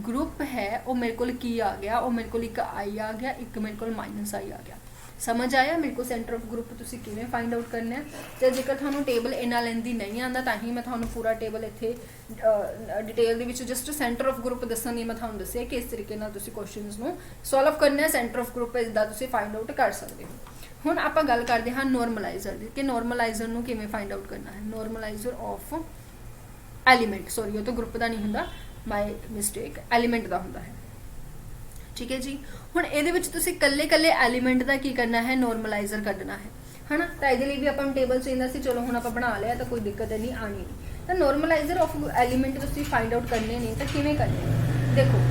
S1: ग्रुप है वो मेरे को की आ गया, वो मेरे को एक आई आ गया, एक मेरे को माइनस आई आ गया। समझ आया मेरे को सेंटर ऑफ ग्रुप तुसी किवें फाइंड आउट करना है। तो जेकर थानू टेबल इन्ना लेंदी नहीं आंदा तां ही मैं थानू पूरा टेबल इत्थे डिटेल दे विच जस्ट सेंटर ऑफ ग्रुप दस्सण दी मैं थानू दस्सिया कि इस तरीके नाल तुसी क्वेश्चनस नू सॉल्व करना है। सेंटर ऑफ ग्रुप इदां तुसी फाइंड आउट कर सकदे हो। हुण आपां गल करदे हां नॉर्मलाइजर दी कि नॉर्मलाइजर नू किवें फाइंड आउट करना है। नॉर्मलाइजर ऑफ एलीमेंट, सॉरी वो तो ग्रुप दा नहीं हुंदा, माय मिस्टेक, एलीमेंट दा हुंदा है, ठीक है जी। हुण इहदे विच तुसीं कल्ले कल्ले एलीमेंट दा की करना है, नॉर्मलाइजर कढना है ना। तो इहदे लई भी आपां टेबल चाहिदा सी, चलो हुण आपां बना लिया तो कोई दिक्कत नहीं आनी नहीं। तो नॉर्मलाइजर ऑफ एलीमेंट तुसीं फाइंड आउट करने ने तो किवें करने, देखो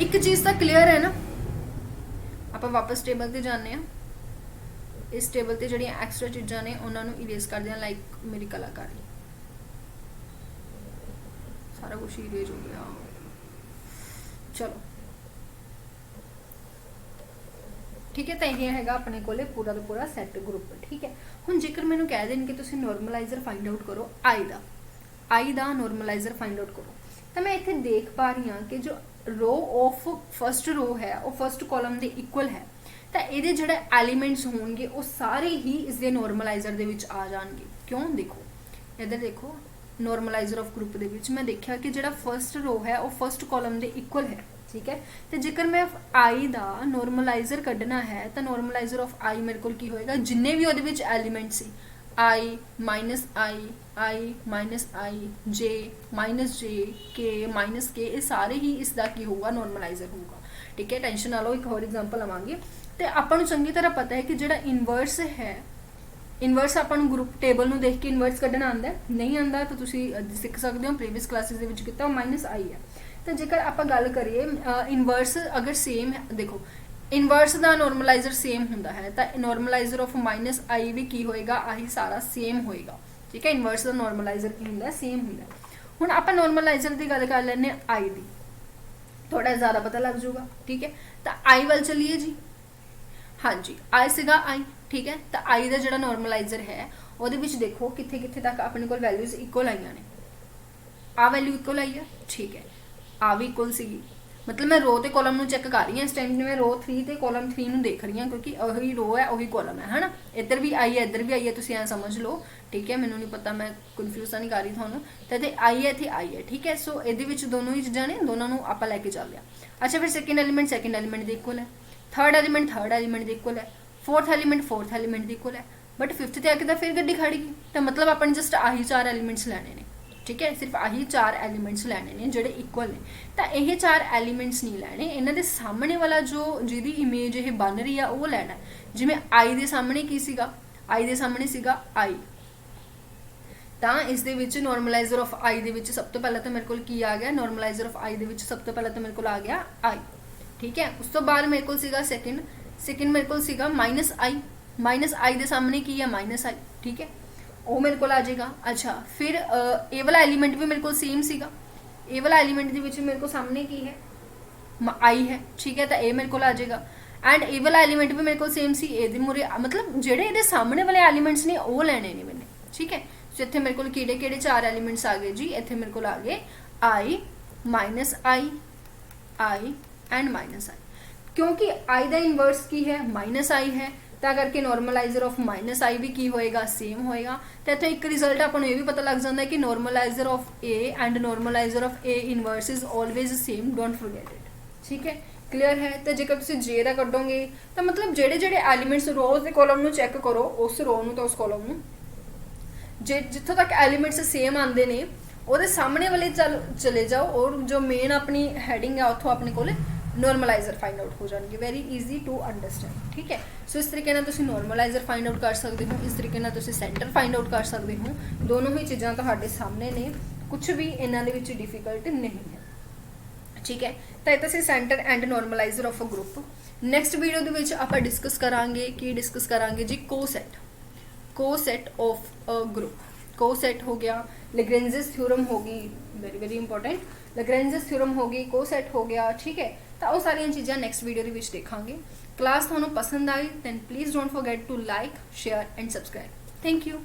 S1: एक चीज़ तो क्लीयर है ना। आपां वापस टेबल ते जाने आ, इस टेबल ते जिहड़ियां एक्स्ट्रा चीज़ां ने उन्हां नूं इरेज करदे आ, लाइक मेरी कलाकारी, सारा कुछ इरेज हो गया। चलो ठीक है, तो यह है अपने को पूरा तो पूरा सैट ग्रुप, ठीक है। हुण जेकर मैनूं कह देन कि तुसीं नॉर्मलाइजर फाइंड आउट करो आई दा नॉर्मलाइजर फाइंड आउट करो, तो मैं इत्थे देख पा रही हाँ कि जो रो ऑफ फस्ट रो है वो फस्ट कॉलम के इक्वल है। तो ये जोड़े एलीमेंट्स होंगे वो सारे ही इसके नॉर्मलाइजर दे विच आ जाएंगे। क्यों? देखो इधर देखो नॉर्मलाइजर ऑफ ग्रुप दे विच मैं देखा कि जो फस्ट रो है वो फस्ट कॉलम के इक्वल है, ठीक है। तो जेकर मैं आई दा नॉर्मलाइजर कढ़ना है तो नॉर्मलाइजर ऑफ आई मेरे को की होएगा, जिन्ने भी वो एलीमेंट से आई minus I minus i j minus j के ये सारे ही इसका की होगा, नॉर्मलाइजर होगा, ठीक है। टेंशन ना लो, एक होर एग्जाम्पल लवांगे। तो आपां चंगी तरह पता है कि जो इनवर्स है, इनवर्स आपां ग्रुप टेबल नूं देख के इनवर्स कढ़ना आंदा है, नहीं आंदा तो तुसीं सीख सकते हो, प्रीवियस क्लासेस दे विच कीता, माइनस आई है। तो जेकर आप गल करिए इनवर्स अगर सेम है, देखो इनवर्स का नॉर्मलाइजर सेम होंदा है तो नॉर्मलाइजर ऑफ माइनस आई भी की होएगा, आही सारा सेम होएगा, ठीक है। इनवर्स का नॉर्मलाइजर की होंदा, सेम होंदा। हुण आप नॉर्मलाइजर की गल कर लैंदे आई दी, थोड़ा ज़्यादा पता लग जाऊगा, ठीक है। तो आई वाल चलिए जी, हाँ जी आई सीगा आई, ठीक है। तो आई का जो नॉर्मलाइजर है वो देखो कित्थे कित्थे तक अपने को वैल्यूज इक्वल आईयां ने, आ वैल्यू इक्वल आई है, ठीक है, आ भी इक्वल सी, मतलब मैं रो तो कॉलम में चैक कर रही हूँ इस टाइम, मैं रो 3 तो कॉलम 3 में देख रही हूँ क्योंकि वही रो है वही कॉलम है ना। इधर भी आई है इधर भी आई है, तुम ऐ समझ लो, ठीक है। मैनू नहीं पता, मैं कन्फ्यूज नहीं कर रही थानू, तो इतने आई है इतने आई है, ठीक है। सो ये दोनों ही चीज़ां ने, दोनों को आप लैके चल लिया। अच्छा फिर सैकेंड एलीमेंट के इक्वल है, थर्ड एलीमेंट के इक्वल है, फोर्थ एलीमेंट के इक्वल है, बट फिफ्थ ते आके फिर गड्डी खड़ गई। तो मतलब अपन जस्ट आही 4 एलीमेंट्स लैने ने, ठीक है, सिर्फ आही 4 एलीमेंट्स लैने ने जोड़े इक्वल ने। तो यह 4 एलीमेंट्स नहीं लैने, इन्हां दे सामने वाला जो जिहदी इमेज ये बन रही है वो लैना है। जिवें आई दे सामने की सीगा, आई दे सामने सीगा आई, तो इस दे विच नॉर्मलाइजर ऑफ आई दे विच सब तो पहले तो मेरे को की आ गया, नॉर्मलाइजर ऑफ आई दे विच सब तो पहले तो मेरे को आ गया आई, ठीक है। उस तो बाद मेरे को सीगा सेकंड मेरे को सीगा माइनस आई दे सामने की है माइनस आई, ठीक है, वो मेरे को आ जाएगा। अच्छा फिर ए वाला एलीमेंट भी मेरे को सेम सीगा, ए वाला एलीमेंट के मेरे को सामने की है आई है, ठीक है, तो ए मेरे को आ जाएगा। एंड ए वाला एलीमेंट भी मेरे को सेम सी, ए मुरे मतलब जेडे ये सामने वाले एलीमेंट्स ने वो लेने ने मैंने, ठीक है। सो इतने मेरे को किहड़े 4 एलीमेंट्स आ गए जी, इतने मेरे को आ गए आई माइनस आई एंड माइनस आई, क्योंकि आई दा इनवर्स की है माइनस आई है, ਤਾਂ ਕਰਕੇ ਨੋਰਮਲਾਈਜ਼ਰ ਆਫ ਮਾਈਨਸ ਆਈ ਵੀ ਕੀ ਹੋਏਗਾ, ਸੇਮ ਹੋਏਗਾ। ਤੇ ਇੱਥੇ ਇੱਕ ਰਿਜ਼ਲਟ ਆਪਾਂ ਨੂੰ ਇਹ ਵੀ ਪਤਾ ਲੱਗ ਜਾਂਦਾ ਹੈ ਕਿ normalizer of A and normalizer of A inverse is always same, don't forget it. ਠੀਕ ਹੈ, ਕਲੀਅਰ ਹੈ। ਤੇ ਜੇਕਰ ਤੁਸੀਂ ਜੇ ਦਾ ਕੱਢੋਗੇ ਤਾਂ ਮਤਲਬ ਜਿਹੜੇ ਜਿਹੜੇ ਐਲੀਮੈਂਟਸ ਰੋਜ਼ ਦੇ ਕਾਲਮ ਨੂੰ ਚੈੱਕ ਕਰੋ, ਉਸ ਰੋ ਨੂੰ ਤਾਂ ਉਸ ਕਾਲਮ ਨੂੰ, ਜੇ ਜਿੱਥੋਂ ਤੱਕ ਐਲੀਮੈਂਟਸ ਸੇਮ ਆਉਂਦੇ ਨੇ ਉਹਦੇ ਸਾਹਮਣੇ ਵਾਲੇ ਚਲੇ ਜਾਓ, ਔਰ ਜੋ ਮੇਨ ਆਪਣੀ ਹੈਡਿੰਗ ਹੈ ਉੱਥੋਂ ਆਪਣੇ ਕੋਲ ਨੋਰਮਲਾਈਜ਼ਰ ਫਾਈਂਡ ਆਊਟ ਹੋ ਜਾਣਗੇ। Very easy to understand. ਠੀਕ ਹੈ, ਸੋ ਇਸ ਤਰੀਕੇ ਨਾਲ ਤੁਸੀਂ ਨੋਰਮਲਾਈਜ਼ਰ ਫਾਈਂਡ ਆਊਟ ਕਰ ਸਕਦੇ ਹੋ, ਇਸ ਤਰੀਕੇ ਨਾਲ ਤੁਸੀਂ ਸੈਂਟਰ ਫਾਈਂਡ ਆਊਟ ਕਰ ਸਕਦੇ ਹੋ। ਦੋਨੋਂ ਹੀ ਚੀਜ਼ਾਂ ਤੁਹਾਡੇ ਸਾਹਮਣੇ ਨੇ, ਕੁਝ ਵੀ ਇਹਨਾਂ ਦੇ ਵਿੱਚ ਡਿਫਿਕਲਟ ਨਹੀਂ ਹੈ। ਠੀਕ ਹੈ, ਤਾਂ ਇਹ ਤਾਂ ਸੀ centre and normalizer of a group. Next video ਦੇ ਵਿੱਚ ਆਪਾਂ ਡਿਸਕਸ ਕਰਾਂਗੇ, ਕੀ ਡਿਸਕਸ ਕਰਾਂਗੇ ਜੀ, ਕੋਸੈਟ ਆਫ ਅ ਗਰੁੱਪ। ਕੋਸੈਟ ਹੋ ਗਿਆ, ਲੈਗਰੈਂਜਸ ਥਿਊਰਮ ਹੋ ਗਈ, ਵੈਰੀ ਵੈਰੀ ਇੰਪੋਰਟੈਂਟ, ਲੈਗਰੈਂਜਸ ਥਿਊਰਮ ਹੋ ਗਈ, ਕੋਸੈਟ ਹੋ ਗਿਆ। ਠੀਕ ਹੈ, ਤਾਂ ਉਹ ਸਾਰੀਆਂ ਚੀਜ਼ਾਂ ਨੈਕਸਟ ਵੀਡੀਓ ਦੇ ਵਿੱਚ ਦੇਖਾਂਗੇ। ਕਲਾਸ ਤੁਹਾਨੂੰ ਪਸੰਦ ਆਈ then please don't forget to like, share and subscribe. Thank you.